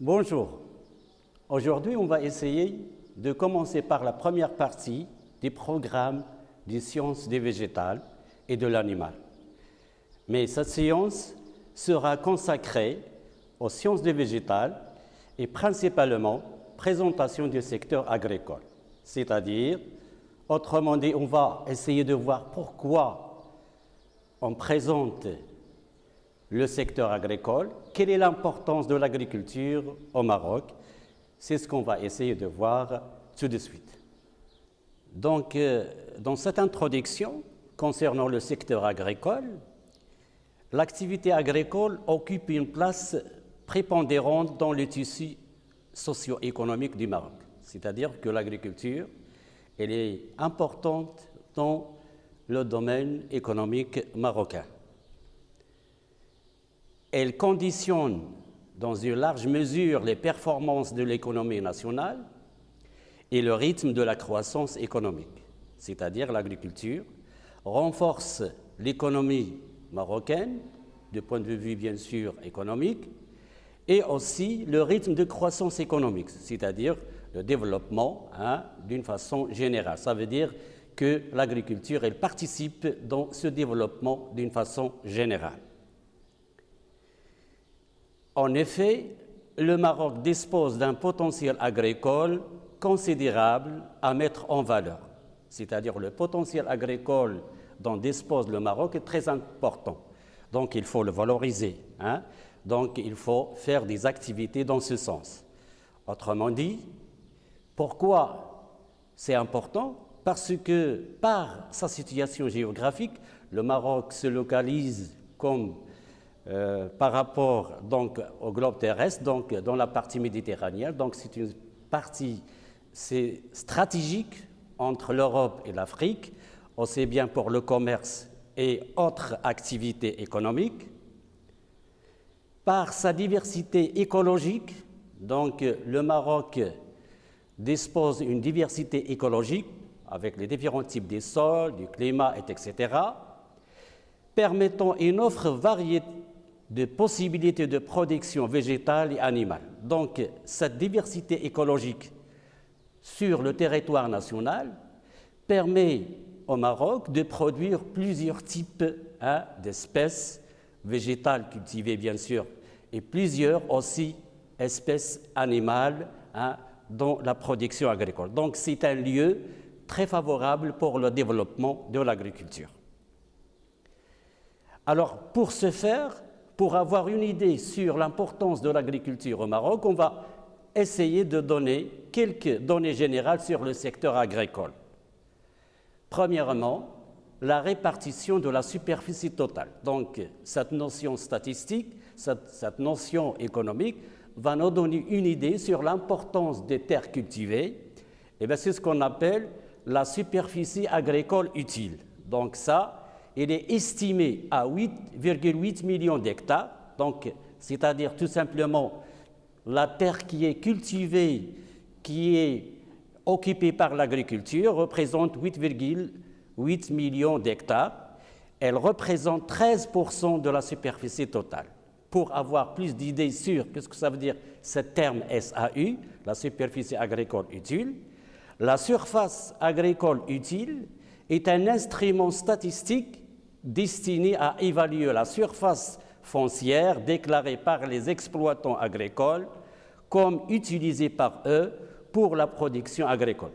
Bonjour. Aujourd'hui, on va essayer de commencer par la première partie du programme des sciences des végétales et de l'animal. Mais cette séance sera consacrée aux sciences des végétales et principalement présentation du secteur agricole. C'est-à-dire, autrement dit, on va essayer de voir pourquoi on présente le secteur agricole, quelle est l'importance de l'agriculture au Maroc. C'est ce qu'on va essayer de voir tout de suite. Donc, dans cette introduction concernant le secteur agricole, l'activité agricole occupe une place prépondérante dans le tissu socio-économique du Maroc. C'est-à-dire que l'agriculture, elle est importante dans le domaine économique marocain. Elle conditionne dans une large mesure les performances de l'économie nationale et le rythme de la croissance économique. C'est-à-dire l'agriculture renforce l'économie marocaine, du point de vue bien sûr économique, et aussi le rythme de croissance économique, c'est-à-dire le développement d'une façon générale. Ça veut dire que l'agriculture, elle participe dans ce développement d'une façon générale. En effet, le Maroc dispose d'un potentiel agricole considérable à mettre en valeur. C'est-à-dire le potentiel agricole dont dispose le Maroc est très important. Donc il faut le valoriser. Donc il faut faire des activités dans ce sens. Autrement dit, pourquoi c'est important? Parce que par sa situation géographique, le Maroc se localise comme par rapport donc, au globe terrestre, donc dans la partie méditerranéenne. Donc c'est une partie stratégique entre l'Europe et l'Afrique, aussi bien pour le commerce et autres activités économiques. Par sa diversité écologique, donc le Maroc dispose d'une diversité écologique avec les différents types de sols, du climat, etc., permettant une offre variée de possibilités de production végétale et animale. Donc, cette diversité écologique sur le territoire national permet au Maroc de produire plusieurs types d'espèces végétales cultivées, bien sûr, et plusieurs aussi espèces animales dans la production agricole. Donc, c'est un lieu très favorable pour le développement de l'agriculture. Alors, pour ce faire, pour avoir une idée sur l'importance de l'agriculture au Maroc, on va essayer de donner quelques données générales sur le secteur agricole. Premièrement, la répartition de la superficie totale. Donc, cette notion statistique, cette notion économique va nous donner une idée sur l'importance des terres cultivées. Et bien, c'est ce qu'on appelle la superficie agricole utile. Donc ça, il est estimé à 8,8 millions d'hectares, donc c'est-à-dire tout simplement la terre qui est cultivée, qui est occupée par l'agriculture, représente 8,8 millions d'hectares. Elle représente 13% de la superficie totale. Pour avoir plus d'idées sur ce que ça veut dire ce terme SAU, la superficie agricole utile, la surface agricole utile est un instrument statistique destiné à évaluer la surface foncière déclarée par les exploitants agricoles comme utilisée par eux pour la production agricole.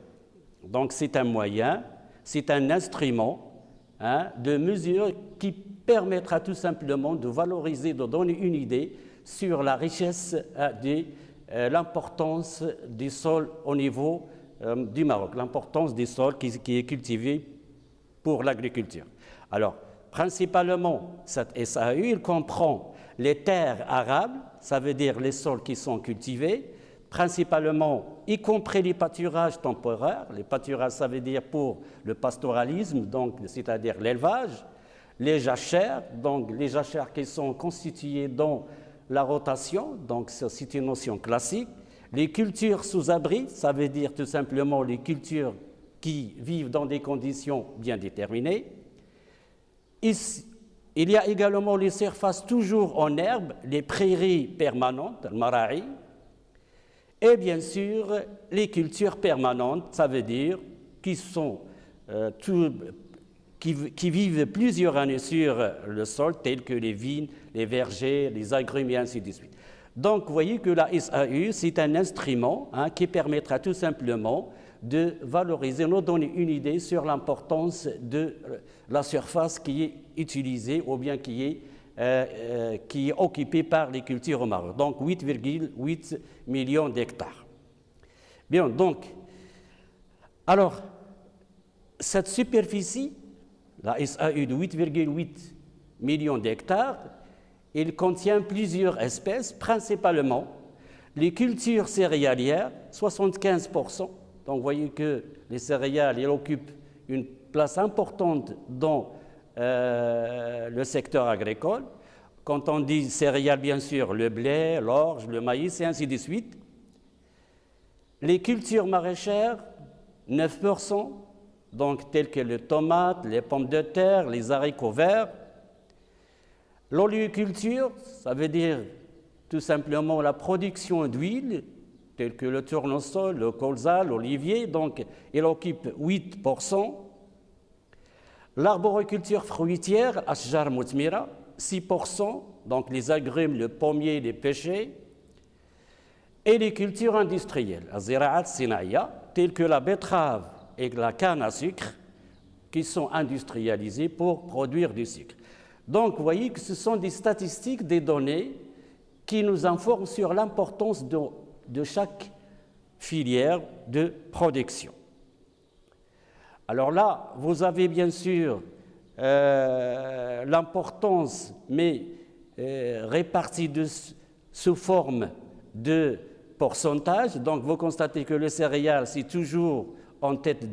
Donc c'est un moyen, c'est un instrument de mesure qui permettra tout simplement de valoriser, de donner une idée sur la richesse de l'importance des sols au niveau du Maroc, l'importance des sols qui est cultivé pour l'agriculture. Alors, principalement, cette SAU, il comprend les terres arables, ça veut dire les sols qui sont cultivés, principalement, y compris les pâturages temporaires. Les pâturages, ça veut dire pour le pastoralisme, donc c'est-à-dire l'élevage, les jachères, donc les jachères qui sont constituées dans la rotation, donc c'est une notion classique. Les cultures sous abri, ça veut dire tout simplement les cultures qui vivent dans des conditions bien déterminées. Il y a également les surfaces toujours en herbe, les prairies permanentes, le maraï, Et bien sûr, les cultures permanentes, ça veut dire qui sont qui vivent plusieurs années sur le sol, tels que les vignes, les vergers, les agrumes et ainsi de suite. Donc, vous voyez que la SAU, c'est un instrument qui permettra tout simplement de valoriser, nous donner une idée sur l'importance de la surface qui est utilisée ou bien qui est occupée par les cultures au Maroc. Donc, 8,8 millions d'hectares. Bien, donc, alors, cette superficie, la SAU de 8,8 millions d'hectares, il contient plusieurs espèces, principalement les cultures céréalières, 75%. Donc, vous voyez que les céréales elles occupent une place importante dans le secteur agricole. Quand on dit céréales, bien sûr, le blé, l'orge, le maïs, et ainsi de suite. Les cultures maraîchères, 9%, donc telles que les tomates, les pommes de terre, les haricots verts. L'oléoculture, ça veut dire tout simplement la production d'huile, telle que le tournesol, le colza, l'olivier, donc il occupe 8%. L'arboriculture fruitière, ashjar mutmira, 6%, donc les agrumes, le pommier, les pêchers. Et les cultures industrielles, azira'at sinaïa, telles que la betterave et la canne à sucre, qui sont industrialisées pour produire du sucre. Donc, vous voyez que ce sont des statistiques, des données qui nous informent sur l'importance de chaque filière de production. Alors là, vous avez bien sûr l'importance, mais répartie sous forme de pourcentage. Donc, vous constatez que le céréal, c'est toujours en tête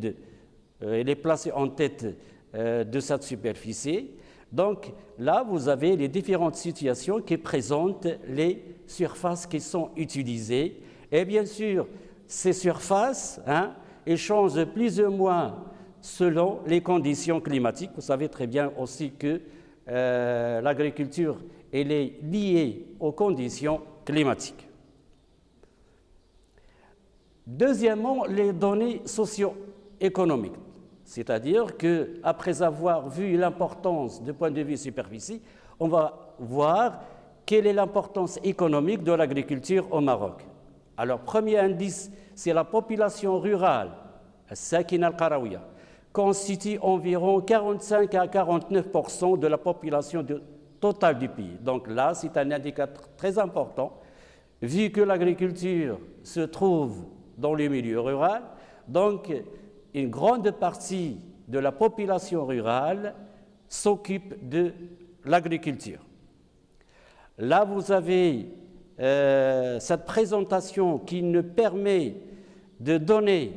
il est placé en tête de cette superficie. Donc, là, vous avez les différentes situations qui présentent les surfaces qui sont utilisées. Et bien sûr, ces surfaces, elles changent plus ou moins selon les conditions climatiques. Vous savez très bien aussi que l'agriculture, elle est liée aux conditions climatiques. Deuxièmement, les données socio-économiques. C'est-à-dire qu'après avoir vu l'importance du point de vue superficie, on va voir quelle est l'importance économique de l'agriculture au Maroc. Alors, premier indice, c'est la population rurale, Sakina al-Qarawiya, constitue environ 45 à 49% de la population totale du pays. Donc là, c'est un indicateur très important, vu que l'agriculture se trouve dans le milieu rural. Donc, une grande partie de la population rurale s'occupe de l'agriculture. Là, vous avez cette présentation qui nous permet de donner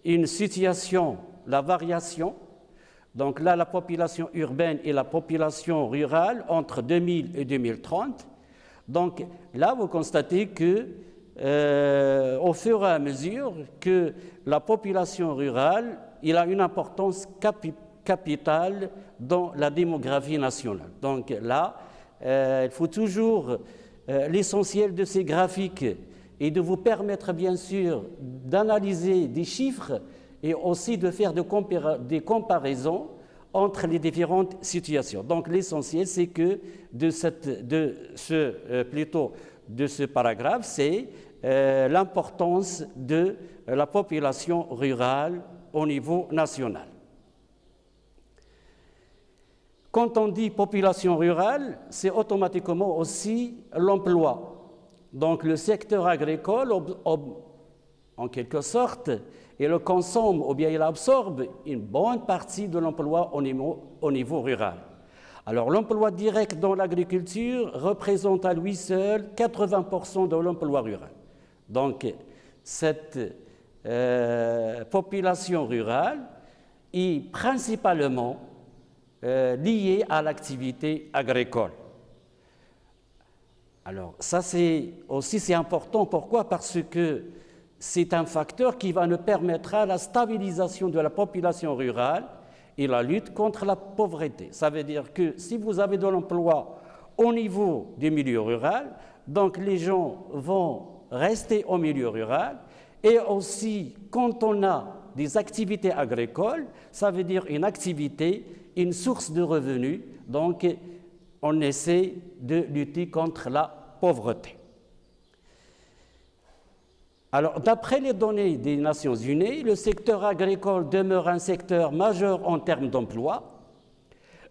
une situation, la variation. Donc là, la population urbaine et la population rurale entre 2000 et 2030. Donc là, vous constatez que au fur et à mesure que la population rurale il a une importance capitale dans la démographie nationale. Donc là, il faut toujours l'essentiel de ces graphiques et de vous permettre bien sûr d'analyser des chiffres et aussi de faire des comparaisons entre les différentes situations. Donc l'essentiel, c'est que de ce paragraphe, c'est l'importance de la population rurale au niveau national. Quand on dit population rurale, c'est automatiquement aussi l'emploi. Donc le secteur agricole, en quelque sorte, il consomme ou bien il absorbe une bonne partie de l'emploi au niveau rural. Alors l'emploi direct dans l'agriculture représente à lui seul 80% de l'emploi rural. Donc cette population rurale est principalement liée à l'activité agricole. Alors ça c'est important. Pourquoi? Parce que c'est un facteur qui va nous permettre la stabilisation de la population rurale et la lutte contre la pauvreté. Ça veut dire que si vous avez de l'emploi au niveau du milieu rural, donc les gens vont rester au milieu rural. Et aussi, quand on a des activités agricoles, ça veut dire une activité, une source de revenus. Donc, on essaie de lutter contre la pauvreté. Alors, d'après les données des Nations Unies, le secteur agricole demeure un secteur majeur en termes d'emploi.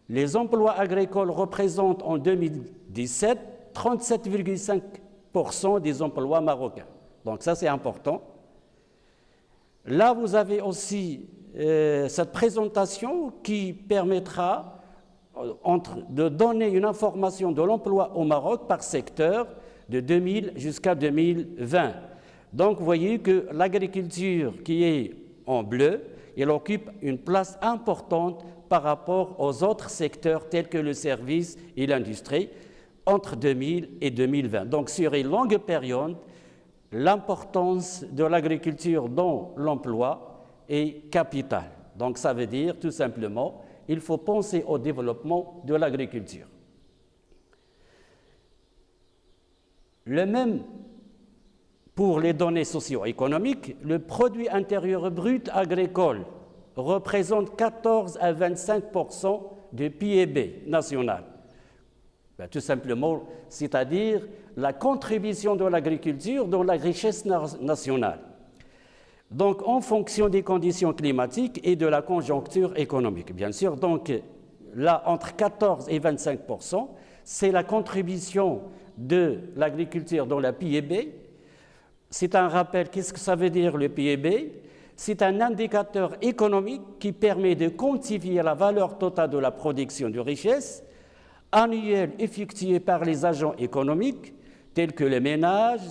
Les emplois agricoles représentent en 2017 37,5% des emplois marocains. Donc ça, c'est important. Là, vous avez aussi cette présentation qui permettra de donner une information de l'emploi au Maroc par secteur de 2000 jusqu'à 2020. Donc, vous voyez que l'agriculture qui est en bleu, elle occupe une place importante par rapport aux autres secteurs tels que le service et l'industrie entre 2000 et 2020. Donc, sur une longue période, l'importance de l'agriculture dans l'emploi est capitale. Donc, ça veut dire tout simplement il faut penser au développement de l'agriculture. Le même pour les données socio-économiques, le produit intérieur brut agricole représente 14 à 25% du PIB national. Tout simplement, c'est-à-dire la contribution de l'agriculture dans la richesse nationale. Donc, en fonction des conditions climatiques et de la conjoncture économique, bien sûr. Donc, là, entre 14 et 25%, c'est la contribution de l'agriculture dans la PIB. C'est un rappel, qu'est-ce que ça veut dire le PIB? C'est un indicateur économique qui permet de quantifier la valeur totale de la production de richesse annuelle effectuée par les agents économiques tels que les ménages,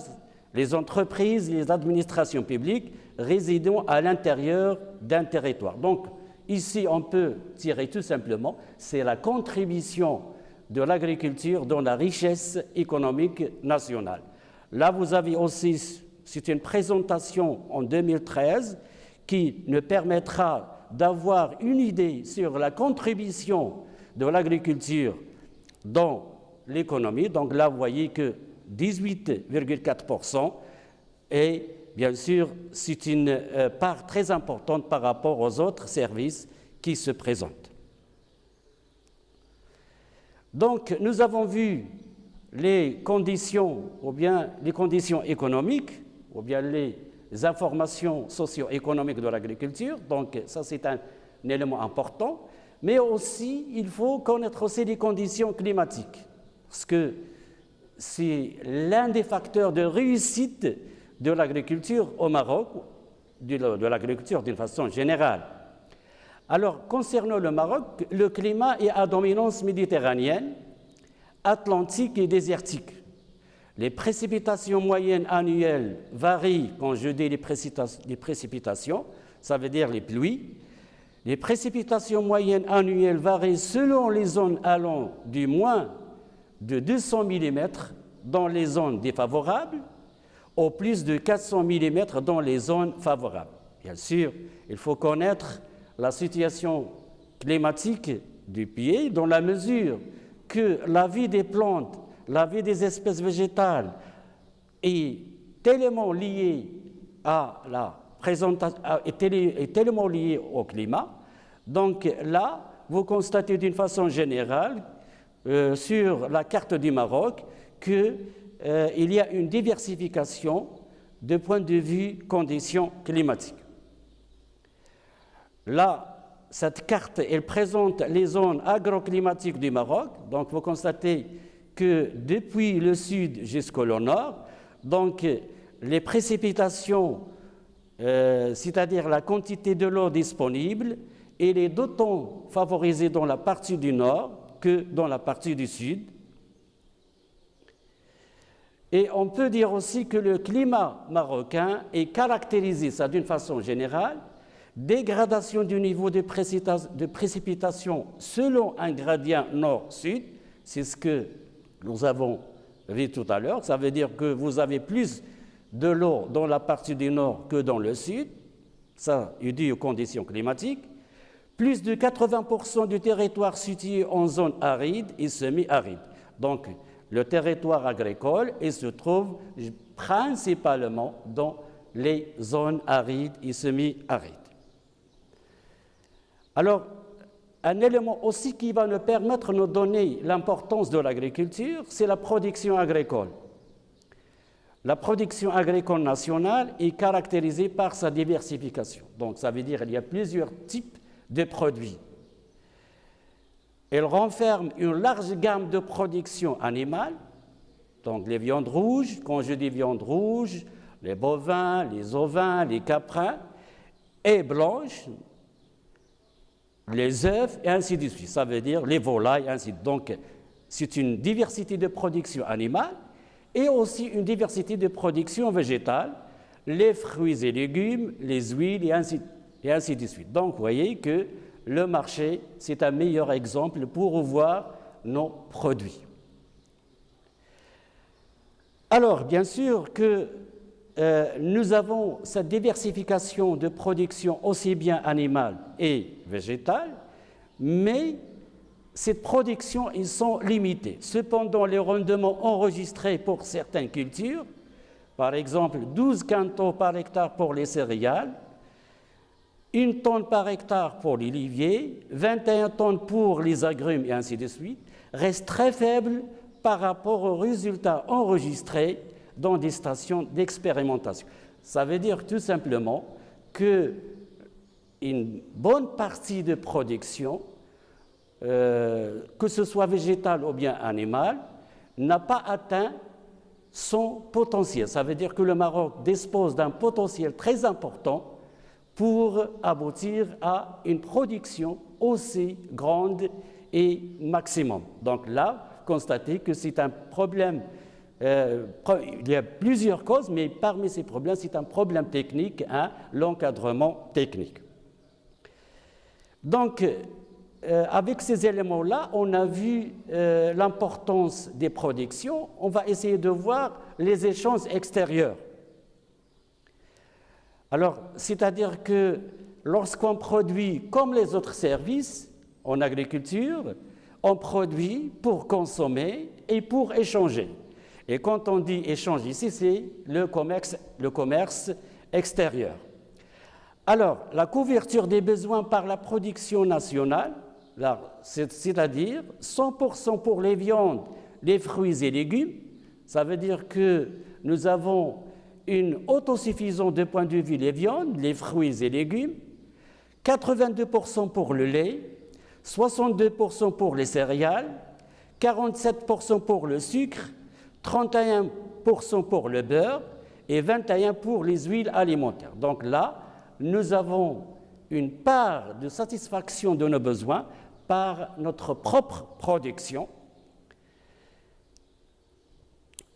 les entreprises, les administrations publiques résidant à l'intérieur d'un territoire. Donc, ici, on peut tirer tout simplement, c'est la contribution de l'agriculture dans la richesse économique nationale. Là, vous avez aussi, c'est une présentation en 2013 qui nous permettra d'avoir une idée sur la contribution de l'agriculture dans l'économie. Donc là, vous voyez que 18,4%, et bien sûr, c'est une part très importante par rapport aux autres services qui se présentent. Donc, nous avons vu les conditions, ou bien les conditions économiques, ou bien les informations socio-économiques de l'agriculture. Donc, ça, c'est un élément important. Mais aussi, il faut connaître aussi les conditions climatiques, parce que c'est l'un des facteurs de réussite de l'agriculture au Maroc, de l'agriculture d'une façon générale. Alors, concernant le Maroc, le climat est à dominance méditerranéenne, atlantique et désertique. Les précipitations moyennes annuelles varient, quand je dis les précipitations, ça veut dire les pluies. Les précipitations moyennes annuelles varient selon les zones allant du moins de 200 mm dans les zones défavorables au plus de 400 mm dans les zones favorables. Bien sûr, il faut connaître la situation climatique du pays dans la mesure que la vie des plantes, la vie des espèces végétales est tellement liée à la présentation, est tellement liée au climat. Donc là, vous constatez d'une façon générale sur la carte du Maroc qu'il y a une diversification de point de vue conditions climatiques. Là, cette carte, elle présente les zones agroclimatiques du Maroc. Donc, vous constatez que depuis le sud jusqu'au nord, donc les précipitations, c'est-à-dire la quantité de l'eau disponible, elle est d'autant favorisée dans la partie du nord que dans la partie du sud. Et on peut dire aussi que le climat marocain est caractérisé, ça d'une façon générale, dégradation du niveau de précipitation selon un gradient nord-sud, c'est ce que nous avons vu tout à l'heure, ça veut dire que vous avez plus de l'eau dans la partie du nord que dans le sud, ça est dû aux conditions climatiques, plus de 80% du territoire situé en zone aride et semi-aride. Donc le territoire agricole et se trouve principalement dans les zones arides et semi-arides. Alors, un élément aussi qui va nous permettre de nous donner l'importance de l'agriculture, c'est la production agricole. La production agricole nationale est caractérisée par sa diversification. Donc, ça veut dire qu'il y a plusieurs types de produits. Elle renferme une large gamme de production animale, donc les viandes rouges, quand je dis viandes rouges, les bovins, les ovins, les caprins, et blanches, les œufs, et ainsi de suite. Ça veut dire les volailles, et ainsi de suite. Donc, c'est une diversité de production animale et aussi une diversité de production végétale, les fruits et légumes, les huiles, et ainsi de suite. Donc, vous voyez que le marché, c'est un meilleur exemple pour voir nos produits. Alors, bien sûr que nous avons cette diversification de production aussi bien animale et végétale, mais ces productions, ils sont limitées. Cependant, les rendements enregistrés pour certaines cultures, par exemple 12 quintaux par hectare pour les céréales, 1 tonne par hectare pour l'olivier, 21 tonnes pour les agrumes et ainsi de suite, restent très faibles par rapport aux résultats enregistrés dans des stations d'expérimentation. Ça veut dire tout simplement qu'une bonne partie de production, que ce soit végétale ou bien animale, n'a pas atteint son potentiel. Ça veut dire que le Maroc dispose d'un potentiel très important pour aboutir à une production aussi grande et maximum. Donc là, constatez que c'est un problème. Il y a plusieurs causes, mais parmi ces problèmes, c'est un problème technique, l'encadrement technique. Donc, avec ces éléments-là, on a vu l'importance des productions. On va essayer de voir les échanges extérieurs. Alors, c'est-à-dire que lorsqu'on produit comme les autres services en agriculture, on produit pour consommer et pour échanger. Et quand on dit échange ici, c'est le commerce extérieur. Alors, la couverture des besoins par la production nationale, c'est-à-dire 100% pour les viandes, les fruits et légumes, ça veut dire que nous avons une autosuffisance de point de vue les viandes, les fruits et légumes, 82% pour le lait, 62% pour les céréales, 47% pour le sucre, 31% pour le beurre et 21% pour les huiles alimentaires. Donc là, nous avons une part de satisfaction de nos besoins par notre propre production.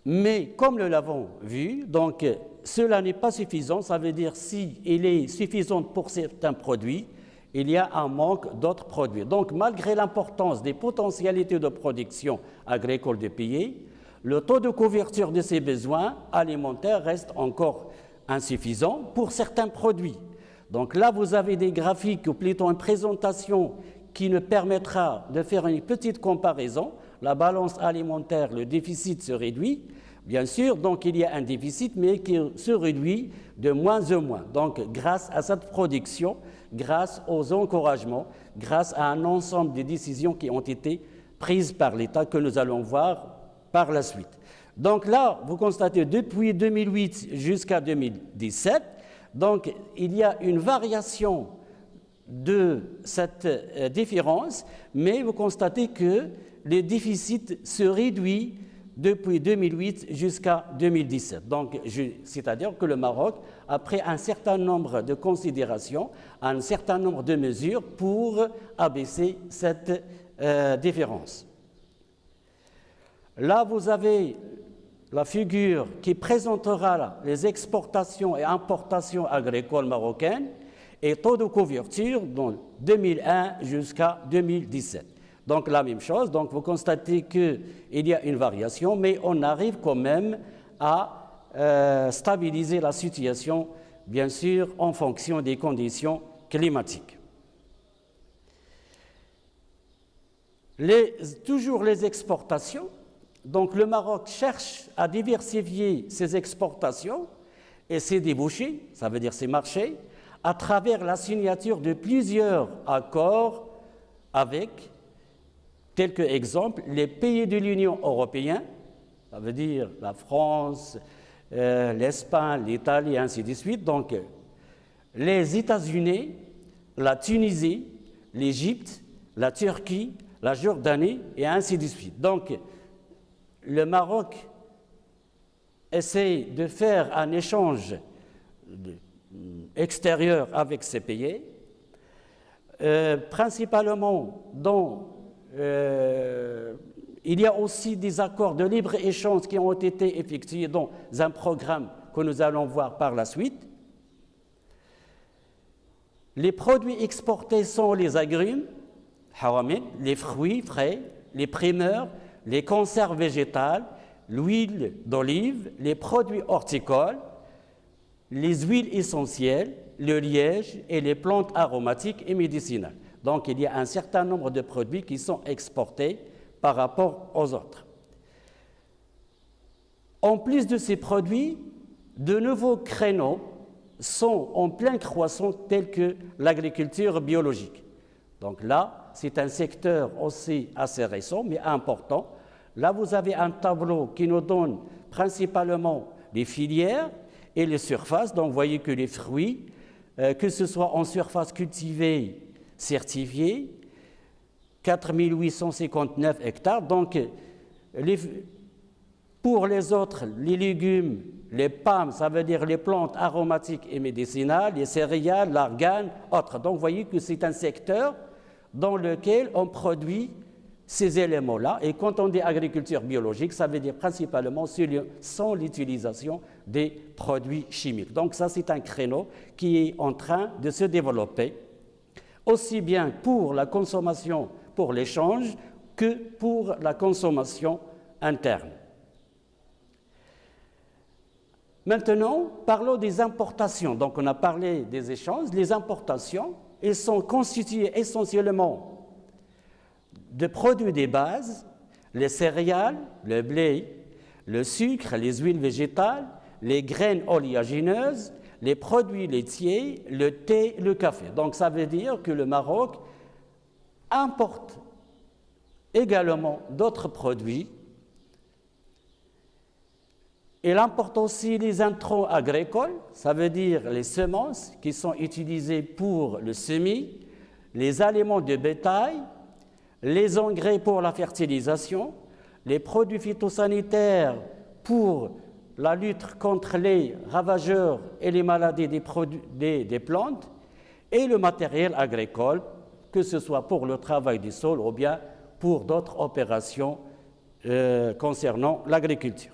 Mais comme nous l'avons vu, donc, cela n'est pas suffisant. Ça veut dire s'il est suffisant pour certains produits, il y a un manque d'autres produits. Donc, malgré l'importance des potentialités de production agricole du pays, le taux de couverture de ces besoins alimentaires reste encore insuffisant pour certains produits. Donc là, vous avez des graphiques, ou plutôt une présentation qui nous permettra de faire une petite comparaison. La balance alimentaire, le déficit se réduit. Bien sûr, donc il y a un déficit, mais qui se réduit de moins en moins. Donc, grâce à cette production, grâce aux encouragements, grâce à un ensemble de décisions qui ont été prises par l'État, que nous allons voir par la suite. Donc là, vous constatez, depuis 2008 jusqu'à 2017, donc il y a une variation de cette différence, mais vous constatez que le déficit se réduit depuis 2008 jusqu'à 2017. Donc, c'est-à-dire que le Maroc a pris un certain nombre de considérations, un certain nombre de mesures pour abaisser cette différence. Là, vous avez la figure qui présentera les exportations et importations agricoles marocaines et taux de couverture de 2001 jusqu'à 2017. Donc la même chose, donc vous constatez qu'il y a une variation, mais on arrive quand même à stabiliser la situation, bien sûr, en fonction des conditions climatiques. Toujours les exportations. Donc le Maroc cherche à diversifier ses exportations et ses débouchés, ça veut dire ses marchés, à travers la signature de plusieurs accords avec, tels que exemple, les pays de l'Union européenne, ça veut dire la France, l'Espagne, l'Italie, ainsi de suite. Donc les États-Unis, la Tunisie, l'Égypte, la Turquie, la Jordanie et ainsi de suite. Donc le Maroc essaie de faire un échange extérieur avec ces pays, principalement il y a aussi des accords de libre-échange qui ont été effectués dans un programme que nous allons voir par la suite. Les produits exportés sont les agrumes, les fruits frais, les primeurs, les conserves végétales, l'huile d'olive, les produits horticoles, les huiles essentielles, le liège et les plantes aromatiques et médicinales. Donc il y a un certain nombre de produits qui sont exportés par rapport aux autres. En plus de ces produits, de nouveaux créneaux sont en pleine croissance tels que l'agriculture biologique. Donc là, c'est un secteur aussi assez récent, mais important. Là, vous avez un tableau qui nous donne principalement les filières et les surfaces. Donc, vous voyez que les fruits, que ce soit en surface cultivée, certifiée, 4 859 hectares. Donc, pour les autres, les légumes, les pommes, ça veut dire les plantes aromatiques et médicinales, les céréales, l'argan, autres. Donc, vous voyez que c'est un secteur dans lequel on produit ces éléments-là. Et quand on dit agriculture biologique, ça veut dire principalement sans l'utilisation des produits chimiques. Donc ça, c'est un créneau qui est en train de se développer, aussi bien pour la consommation, pour l'échange, que pour la consommation interne. Maintenant, parlons des importations. Donc on a parlé des échanges. Les importations, elles sont constituées essentiellement de produits de base, les céréales, le blé, le sucre, les huiles végétales, les graines oléagineuses, les produits laitiers, le thé, le café. Donc ça veut dire que le Maroc importe également d'autres produits. Il importe aussi les intrants agricoles, ça veut dire les semences qui sont utilisées pour le semis, les aliments de bétail, les engrais pour la fertilisation, les produits phytosanitaires pour la lutte contre les ravageurs et les maladies des plantes, et le matériel agricole, que ce soit pour le travail du sol ou bien pour d'autres opérations concernant l'agriculture.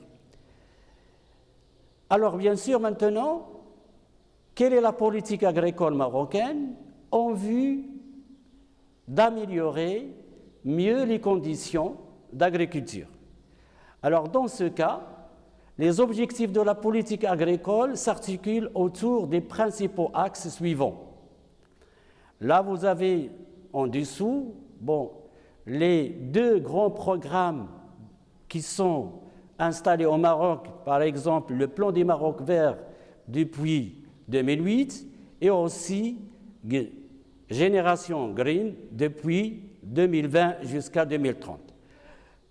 Alors bien sûr maintenant, quelle est la politique agricole marocaine en vue d'améliorer mieux les conditions d'agriculture? Alors dans ce cas, les objectifs de la politique agricole s'articulent autour des principaux axes suivants. Là, vous avez en dessous les deux grands programmes qui sont installés au Maroc, par exemple le plan du Maroc vert depuis 2008 et aussi Génération Green depuis 2020 jusqu'à 2030.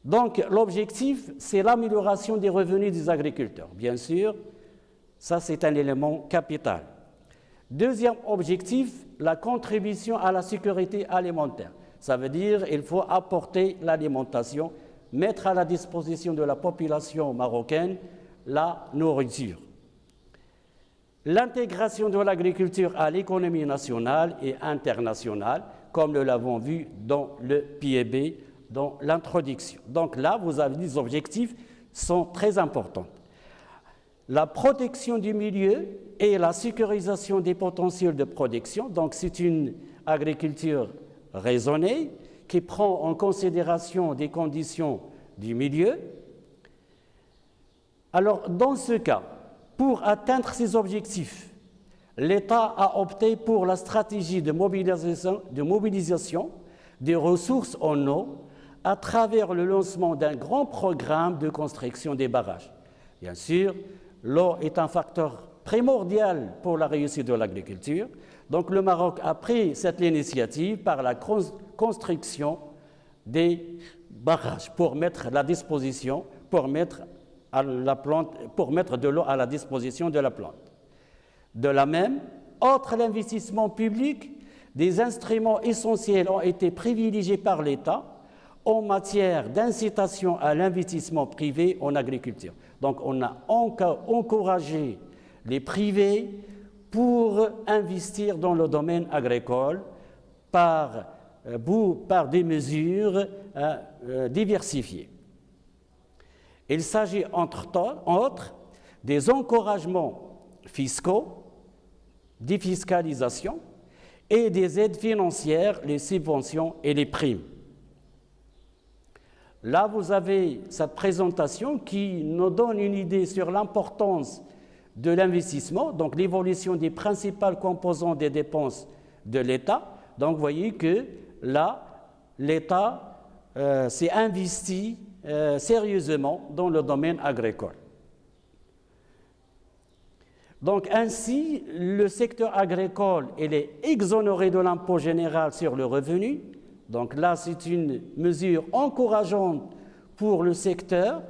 Donc l'objectif, c'est l'amélioration des revenus des agriculteurs. Bien sûr, ça c'est un élément capital. Deuxième objectif, la contribution à la sécurité alimentaire. Ça veut dire qu'il faut apporter l'alimentation, mettre à la disposition de la population marocaine la nourriture. L'intégration de l'agriculture à l'économie nationale et internationale, comme nous l'avons vu dans le PIB, dans l'introduction. Donc là, vous avez des objectifs qui sont très importants. La protection du milieu et la sécurisation des potentiels de production. Donc c'est une agriculture raisonnée qui prend en considération des conditions du milieu. Alors dans ce cas, pour atteindre ces objectifs, l'État a opté pour la stratégie de mobilisation des ressources en eau à travers le lancement d'un grand programme de construction des barrages. Bien sûr, l'eau est un facteur primordial pour la réussite de l'agriculture. Donc le Maroc a pris cette initiative par la construction des barrages pour mettre de l'eau à la disposition de la plante. De la même, outre l'investissement public, des instruments essentiels ont été privilégiés par l'État en matière d'incitation à l'investissement privé en agriculture. Donc on a encouragé les privés pour investir dans le domaine agricole par des mesures diversifiées. Il s'agit entre autres des encouragements fiscaux, défiscalisation et des aides financières, les subventions et les primes. Là, vous avez cette présentation qui nous donne une idée sur l'importance de l'investissement, donc l'évolution des principales composantes des dépenses de l'État. Donc, vous voyez que là, l'État s'est investi sérieusement dans le domaine agricole. Donc, ainsi, le secteur agricole il est exonéré de l'impôt général sur le revenu. Donc là, c'est une mesure encourageante pour le secteur.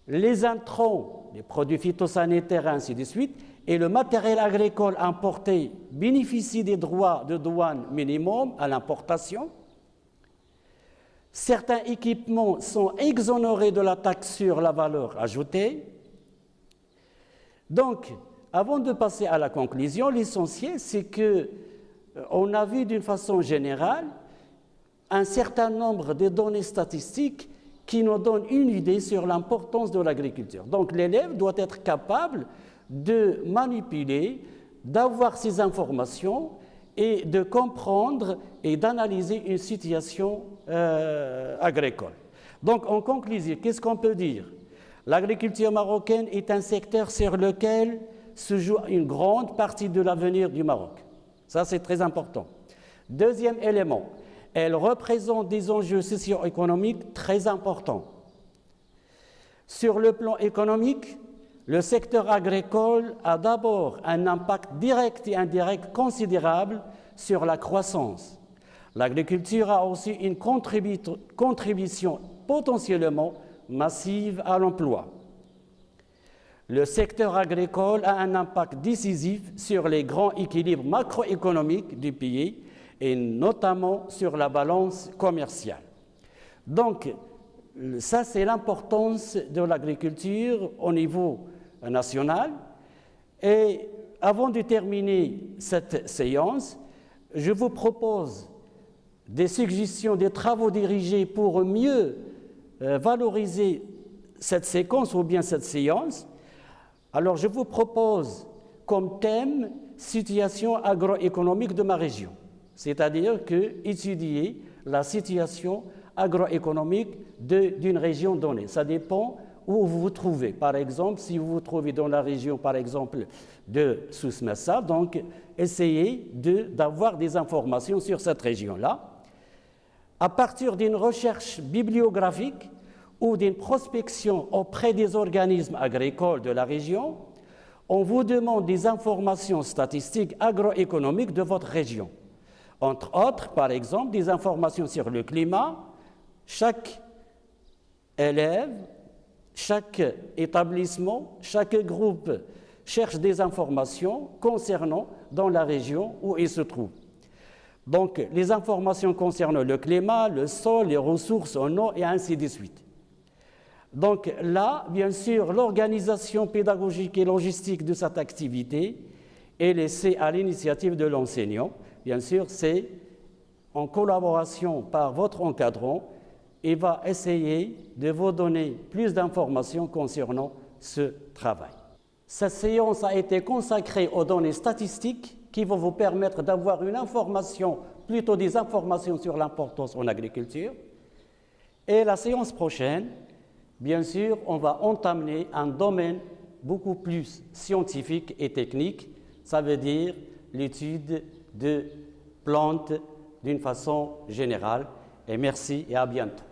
Les intrants, les produits phytosanitaires, ainsi de suite, et le matériel agricole importé bénéficient des droits de douane minimum à l'importation. Certains équipements sont exonérés de la taxe sur la valeur ajoutée. Donc, avant de passer à la conclusion, l'essentiel, c'est qu'on a vu d'une façon générale un certain nombre de données statistiques qui nous donnent une idée sur l'importance de l'agriculture. Donc, l'élève doit être capable de manipuler, d'avoir ces informations et de comprendre et d'analyser une situation agricole. Donc, en conclusion, qu'est-ce qu'on peut dire ? L'agriculture marocaine est un secteur sur lequel se joue une grande partie de l'avenir du Maroc. Ça, c'est très important. Deuxième élément, elle représente des enjeux socio-économiques très importants. Sur le plan économique, le secteur agricole a d'abord un impact direct et indirect considérable sur la croissance. L'agriculture a aussi une contribution potentiellement massive à l'emploi. Le secteur agricole a un impact décisif sur les grands équilibres macroéconomiques du pays et notamment sur la balance commerciale. Donc, ça, c'est l'importance de l'agriculture au niveau national. Et avant de terminer cette séance, je vous propose des suggestions, des travaux dirigés pour mieux valoriser cette séquence ou bien cette séance. Alors, je vous propose comme thème « Situation agroéconomique de ma région », c'est-à-dire étudier la situation agroéconomique d'une région donnée. Ça dépend où vous vous trouvez. Par exemple, si vous vous trouvez dans la région, par exemple, de Souss-Massa, donc essayez d'avoir des informations sur cette région-là. À partir d'une recherche bibliographique ou d'une prospection auprès des organismes agricoles de la région, on vous demande des informations statistiques agroéconomiques de votre région. Entre autres, par exemple, des informations sur le climat. Chaque élève, chaque établissement, chaque groupe cherche des informations concernant dans la région où il se trouve. Donc, les informations concernant le climat, le sol, les ressources en eau et ainsi de suite. Donc là, bien sûr, l'organisation pédagogique et logistique de cette activité est laissée à l'initiative de l'enseignant. Bien sûr, c'est en collaboration par votre encadrant. Il va essayer de vous donner plus d'informations concernant ce travail. Cette séance a été consacrée aux données statistiques qui vont vous permettre d'avoir une information, plutôt des informations sur l'importance en agriculture. Et la séance prochaine, bien sûr, on va entamer un domaine beaucoup plus scientifique et technique. Ça veut dire l'étude de plantes d'une façon générale. Et merci et à bientôt.